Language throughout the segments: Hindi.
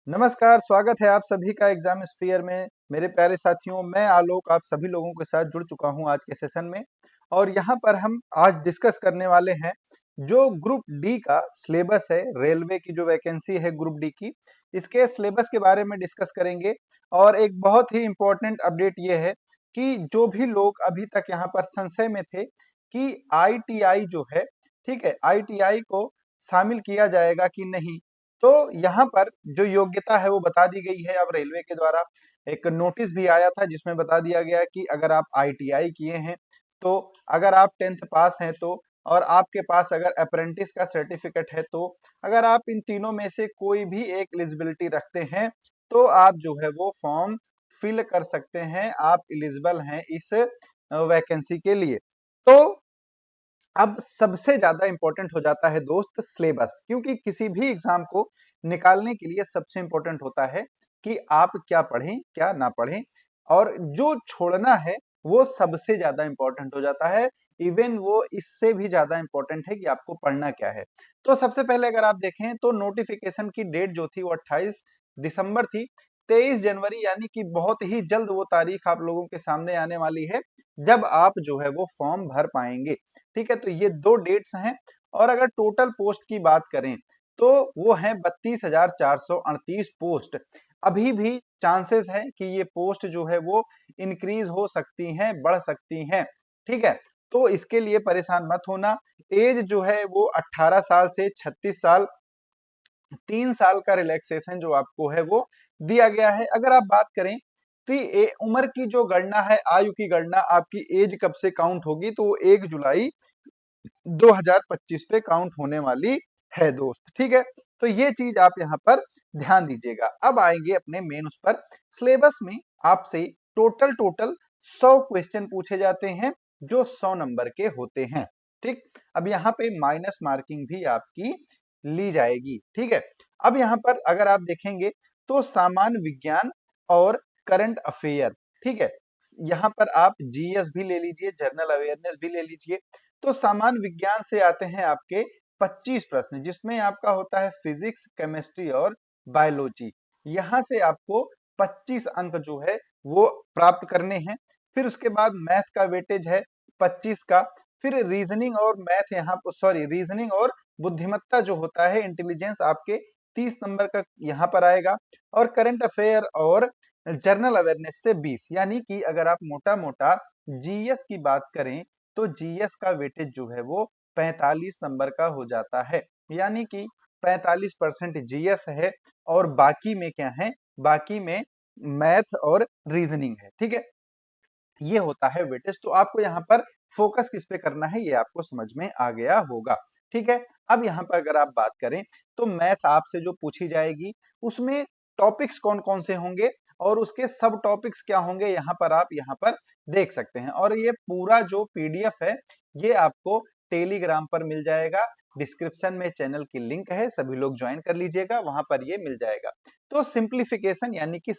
नमस्कार, स्वागत है आप सभी का एग्जाम स्फीयर में। मेरे प्यारे साथियों, मैं आलोक आप सभी लोगों के साथ जुड़ चुका हूं आज के सेशन में। और यहाँ पर हम आज डिस्कस करने वाले हैं जो ग्रुप डी का सिलेबस है, रेलवे की जो वैकेंसी है ग्रुप डी की, इसके सिलेबस के बारे में डिस्कस करेंगे। और एक बहुत ही इम्पोर्टेंट अपडेट ये है कि जो भी लोग अभी तक यहाँ पर संशय में थे कि आईटीआई जो है, ठीक है, आईटीआई को शामिल किया जाएगा कि नहीं, तो यहाँ पर जो योग्यता है वो बता दी गई है। अब रेलवे के द्वारा एक नोटिस भी आया था जिसमें बता दिया गया कि अगर आप आईटीआई किए हैं, तो अगर आप 10th पास हैं तो, और आपके पास अगर अप्रेंटिस का सर्टिफिकेट है तो, अगर आप इन तीनों में से कोई भी एक एलिजिबिलिटी रखते हैं तो आप जो है वो फॉर्म फिल कर सकते हैं, आप एलिजिबल हैं इस वैकेंसी के लिए। तो अब सबसे ज्यादा इंपॉर्टेंट हो जाता है दोस्त सिलेबस, क्योंकि किसी भी एग्जाम को निकालने के लिए सबसे इंपॉर्टेंट होता है कि आप क्या पढ़ें क्या ना पढ़ें, और जो छोड़ना है वो सबसे ज्यादा इंपॉर्टेंट हो जाता है। इवन वो इससे भी ज्यादा इंपॉर्टेंट है कि आपको पढ़ना क्या है। तो सबसे पहले अगर आप देखें तो नोटिफिकेशन की डेट जो थी वो 28 दिसंबर थी। 23 जनवरी यानी कि बहुत ही जल्द वो तारीख आप लोगों के सामने आने वाली है जब आप जो है वो फॉर्म भर पाएंगे। ठीक है, तो ये दो डेट्स हैं। और अगर टोटल पोस्ट की बात करें तो वो है 32,438 पोस्ट। अभी भी चांसेस है कि ये पोस्ट जो है वो इंक्रीज हो सकती हैं, बढ़ सकती हैं। ठीक है, तो इसके लिए परेशान मत होना। एज जो है वो 18 साल से 36 साल, 3 साल का रिलैक्सेशन जो आपको है वो दिया गया है। अगर आप बात करें तो ये उम्र की जो गणना है, आयु की गणना, आपकी एज कब से काउंट होगी, तो वो 1 जुलाई 2025 पे काउंट होने वाली है दोस्त। ठीक है, तो ये चीज आप यहाँ पर ध्यान दीजिएगा। अब आएंगे अपने मेन उस पर। सिलेबस में आपसे टोटल टोटल 100 क्वेश्चन पूछे जाते हैं जो 100 नंबर के होते हैं। ठीक, अब यहाँ पे माइनस मार्किंग भी आपकी ली जाएगी। ठीक है, अब यहाँ पर अगर आप देखेंगे तो सामान्य विज्ञान और करंट अफेयर, ठीक है, यहाँ पर आप जीएस भी ले लीजिए, जनरल अवेयरनेस भी ले लीजिए। तो सामान्य विज्ञान से आते हैं आपके 25 प्रश्न, जिसमें आपका होता है फिजिक्स, केमिस्ट्री और बायोलॉजी। यहाँ से आपको 25 अंक जो है वो प्राप्त करने हैं। फिर उसके बाद मैथ का वेटेज है 25 का। फिर रीजनिंग और मैथ, यहाँ पर सॉरी, रीजनिंग और बुद्धिमत्ता जो होता है, इंटेलिजेंस, आपके 30 नंबर का यहाँ पर आएगा। और करंट अफेयर और जनरल अवेयरनेस से 20, यानी कि अगर आप मोटा मोटा जीएस की बात करें तो जीएस का वेटेज जो है वो 45 नंबर का हो जाता है। यानी कि 45% जीएस है और बाकी में क्या है, बाकी में मैथ और रीजनिंग है। ठीक है, ये होता है वेटेज। तो आपको यहाँ पर फोकस किस पे करना है ये आपको समझ में आ गया होगा। ठीक है, अब यहाँ पर अगर आप बात करें तो मैथ आपसे जो पूछी जाएगी उसमें टॉपिक्स कौन कौन से होंगे और उसके सब टॉपिक्स क्या होंगे, यहाँ पर आप यहाँ पर देख सकते हैं। और ये पूरा जो पीडीएफ है ये आपको टेलीग्राम पर मिल जाएगा। डिस्क्रिप्शन में चैनल की लिंक है, सभी लोग ज्वाइन कर लीजिएगा, वहां पर ये मिल जाएगा। तो सिंप्लीफिकेशन यानी कि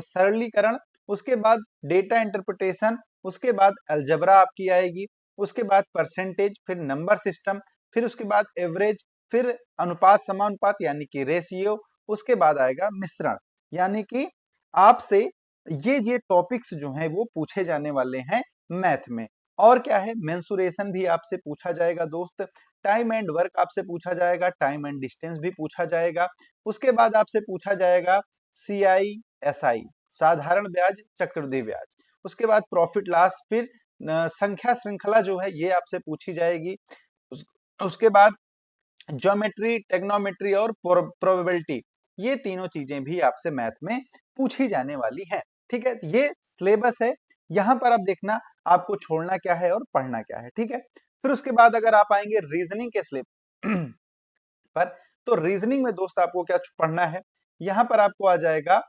सरलीकरण, उसके बाद डेटा इंटरप्रिटेशन, उसके बाद अलजबरा आपकी आएगी, उसके बाद परसेंटेज, फिर नंबर सिस्टम, फिर उसके बाद एवरेज, फिर अनुपात समानुपात यानी कि रेशियो, उसके बाद आएगा मिश्रण। यानी कि आपसे ये टॉपिक्स जो हैं वो पूछे जाने वाले हैं मैथ में। और क्या है, मेंसुरेशन भी आपसे पूछा जाएगा दोस्त, टाइम एंड वर्क आपसे पूछा जाएगा, टाइम एंड डिस्टेंस भी पूछा जाएगा। उसके बाद आपसे पूछा जाएगा सीआई एसआई, साधारण ब्याज, चक्रवृद्धि ब्याज। उसके बाद प्रॉफिट लॉस, फिर संख्या श्रृंखला जो है ये आपसे पूछी जाएगी। उस, उसके बाद ज्योमेट्री, टेक्नोमेट्री और प्रोबेबिलिटी, ये तीनों चीजें भी आपसे मैथ में पूछी जाने वाली हैं। ठीक है, ये सिलेबस है। यहाँ पर आप देखना आपको छोड़ना क्या है और पढ़ना क्या है। ठीक है, फिर उसके बाद अगर आप आएंगे रीजनिंग के सिलेबस पर, तो रीजनिंग में दोस्त आपको क्या पढ़ना है, यहाँ पर आपको आ जाएगा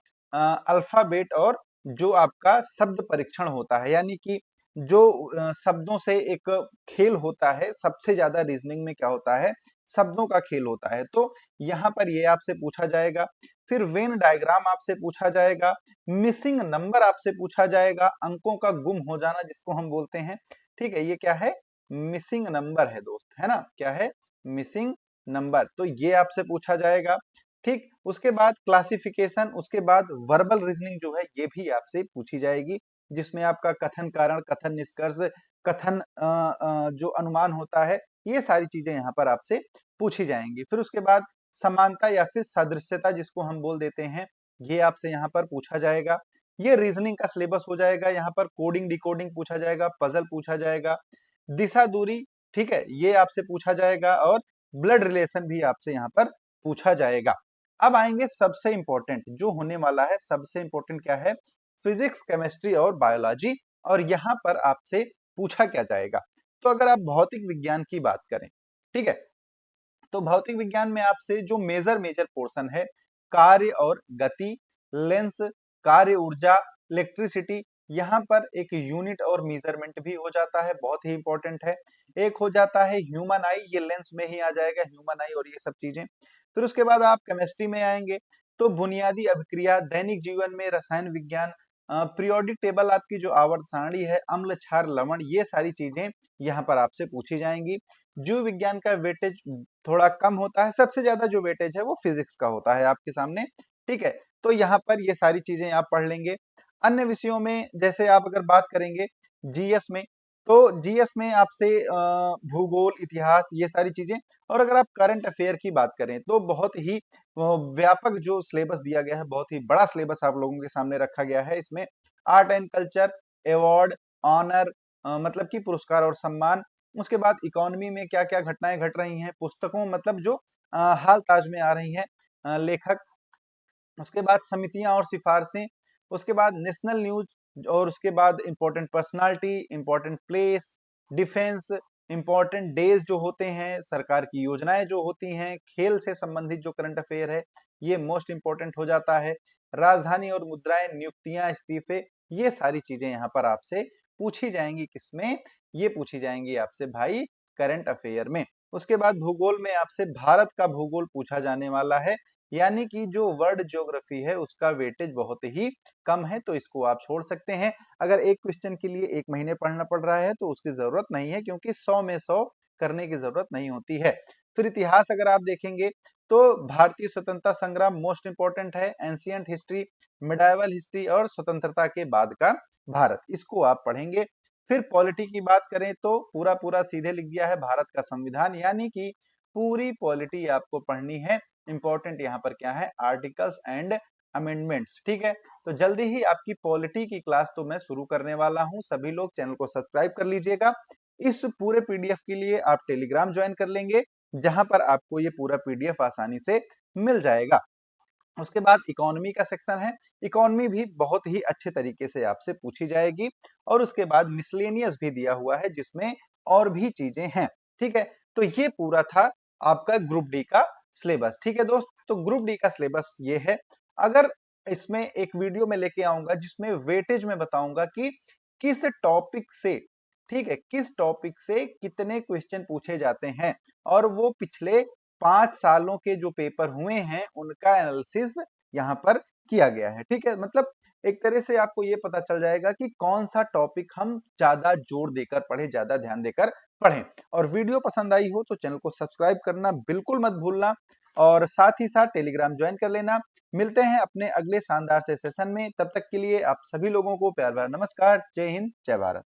अल्फाबेट और जो आपका शब्द परीक्षण होता है, यानी कि जो शब्दों से एक खेल होता है। सबसे ज्यादा रीजनिंग में क्या होता है, शब्दों का खेल होता है। तो यहाँ पर ये आपसे पूछा जाएगा। फिर वेन डायग्राम आपसे पूछा जाएगा, मिसिंग नंबर आपसे पूछा जाएगा, अंकों का गुम हो जाना जिसको हम बोलते हैं। ठीक है, ये क्या है, मिसिंग नंबर है दोस्त, है ना, क्या है, मिसिंग नंबर, तो ये आपसे पूछा जाएगा। ठीक, उसके बाद क्लासिफिकेशन, उसके बाद वर्बल रीजनिंग जो है ये भी आपसे पूछी जाएगी, जिसमें आपका कथन कारण, कथन निष्कर्ष, कथन जो अनुमान होता है, ये सारी चीजें यहाँ पर आपसे पूछी जाएंगी। फिर उसके बाद समानता या फिर सदृश्यता जिसको हम बोल देते हैं, ये आपसे यहाँ पर पूछा जाएगा। ये रीजनिंग का सिलेबस हो जाएगा। यहाँ पर कोडिंग डिकोडिंग पूछा जाएगा, पजल पूछा जाएगा, दिशा दूरी, ठीक है, ये आपसे पूछा जाएगा, और ब्लड रिलेशन भी आपसे यहाँ पर पूछा जाएगा। अब आएंगे सबसे इंपॉर्टेंट जो होने वाला है, सबसे इंपॉर्टेंट क्या है, फिजिक्स, केमिस्ट्री और बायोलॉजी। और यहाँ पर आपसे पूछा क्या जाएगा, तो अगर आप भौतिक विज्ञान की बात करें, ठीक है, तो भौतिक विज्ञान में आपसे जो मेजर मेजर पोर्शन है, कार्य और गति, लेंस, कार्य ऊर्जा, इलेक्ट्रिसिटी, यहाँ पर एक यूनिट और मेजरमेंट भी हो जाता है, बहुत ही इंपॉर्टेंट है। एक हो जाता है ह्यूमन आई, ये लेंस में ही आ जाएगा, ह्यूमन आई और ये सब चीजें। फिर उसके बाद आप केमिस्ट्री में आएंगे, तो बुनियादी अभिक्रिया, दैनिक जीवन में रसायन विज्ञान, पीरियोडिक टेबल, आपकी जो आवर्त सारणी है, अम्ल, क्षार, लवण, ये सारी चीजें यहाँ पर आपसे पूछी जाएंगी। जीव विज्ञान का वेटेज थोड़ा कम होता है, सबसे ज्यादा जो वेटेज है वो फिजिक्स का होता है आपके सामने, ठीक है। तो यहाँ पर ये सारी चीजें आप पढ़ लेंगे। अन्य विषयों में जैसे आप अगर बात करेंगे जीएस में, तो जीएस में आपसे भूगोल, इतिहास, ये सारी चीजें। और अगर आप करंट अफेयर की बात करें तो बहुत ही व्यापक जो सिलेबस दिया गया है, बहुत ही बड़ा सिलेबस आप लोगों के सामने रखा गया है। इसमें art and culture, award, honour, मतलब कि पुरस्कार और सम्मान, उसके बाद इकोनॉमी में क्या क्या घटनाएं घट रही हैं, पुस्तकों मतलब जो हाल ताज में आ रही हैं, लेखक, उसके बाद समितियां और सिफारसें, उसके बाद नेशनल न्यूज, और उसके बाद important personality, important place, defence, important days जो होते हैं, सरकार की योजनाएं जो होती हैं, खेल से संबंधित जो करंट अफेयर है ये मोस्ट इंपॉर्टेंट हो जाता है, राजधानी और मुद्राएं, नियुक्तियां, इस्तीफे, ये सारी चीजें यहाँ पर आपसे पूछी जाएंगी। किसमें? ये पूछी जाएंगी आपसे भाई करंट अफेयर में। उसके बाद भूगोल में आपसे भारत का भूगोल पूछा जाने वाला है, यानी कि जो वर्ल्ड ज्योग्राफी है उसका वेटेज बहुत ही कम है, तो इसको आप छोड़ सकते हैं। अगर एक क्वेश्चन के लिए 1 महीने पढ़ना पड़ रहा है तो उसकी जरूरत नहीं है, क्योंकि 100 में 100 करने की जरूरत नहीं होती है। फिर इतिहास अगर आप देखेंगे तो भारतीय स्वतंत्रता संग्राम मोस्ट इंपॉर्टेंट है, एंशियंट हिस्ट्री, मिडाइवल हिस्ट्री और स्वतंत्रता के बाद का भारत, इसको आप पढ़ेंगे। फिर पॉलिटी की बात करें तो पूरा पूरा सीधे लिख दिया है भारत का संविधान, यानी कि पूरी पॉलिटी आपको पढ़नी है। इंपॉर्टेंट यहाँ पर क्या है, आर्टिकल्स एंड अमेंडमेंट्स, ठीक है। तो जल्दी ही आपकी पॉलिटी की क्लास तो मैं शुरू करने वाला हूँ, सभी लोग चैनल को सब्सक्राइब कर लीजिएगा। इस पूरे पीडीएफ के लिए आप टेलीग्राम ज्वाइन कर लेंगे, जहां पर आपको ये पूरा पीडीएफ आसानी से मिल जाएगा। उसके बाद इकोनॉमी का सेक्शन है, इकोनॉमी भी बहुत ही अच्छे तरीके से आपसे पूछी जाएगी। और उसके बाद मिसलेनियस भी दिया हुआ है, जिसमें और भी चीजें हैं, ठीक है। तो ये पूरा था आपका ग्रुप डी का सिलेबस, ठीक है दोस्त। तो ग्रुप डी का सिलेबस ये है। अगर इसमें एक वीडियो में लेके आऊंगा जिसमें वेटेज में बताऊंगा कि किस टॉपिक से, ठीक है, किस टॉपिक से कितने क्वेश्चन पूछे जाते हैं, और वो पिछले 5 सालों के जो पेपर हुए हैं उनका एनालिसिस यहाँ पर किया गया है, ठीक है। मतलब एक तरह से आपको ये पता चल जाएगा कि कौन सा टॉपिक हम ज्यादा जोर देकर पढ़े, ज्यादा ध्यान देकर पढ़ें। और वीडियो पसंद आई हो तो चैनल को सब्सक्राइब करना बिल्कुल मत भूलना, और साथ ही साथ टेलीग्राम ज्वाइन कर लेना। मिलते हैं अपने अगले शानदार से सेशन में, तब तक के लिए आप सभी लोगों को प्यार भरा नमस्कार। जय हिंद, जय भारत।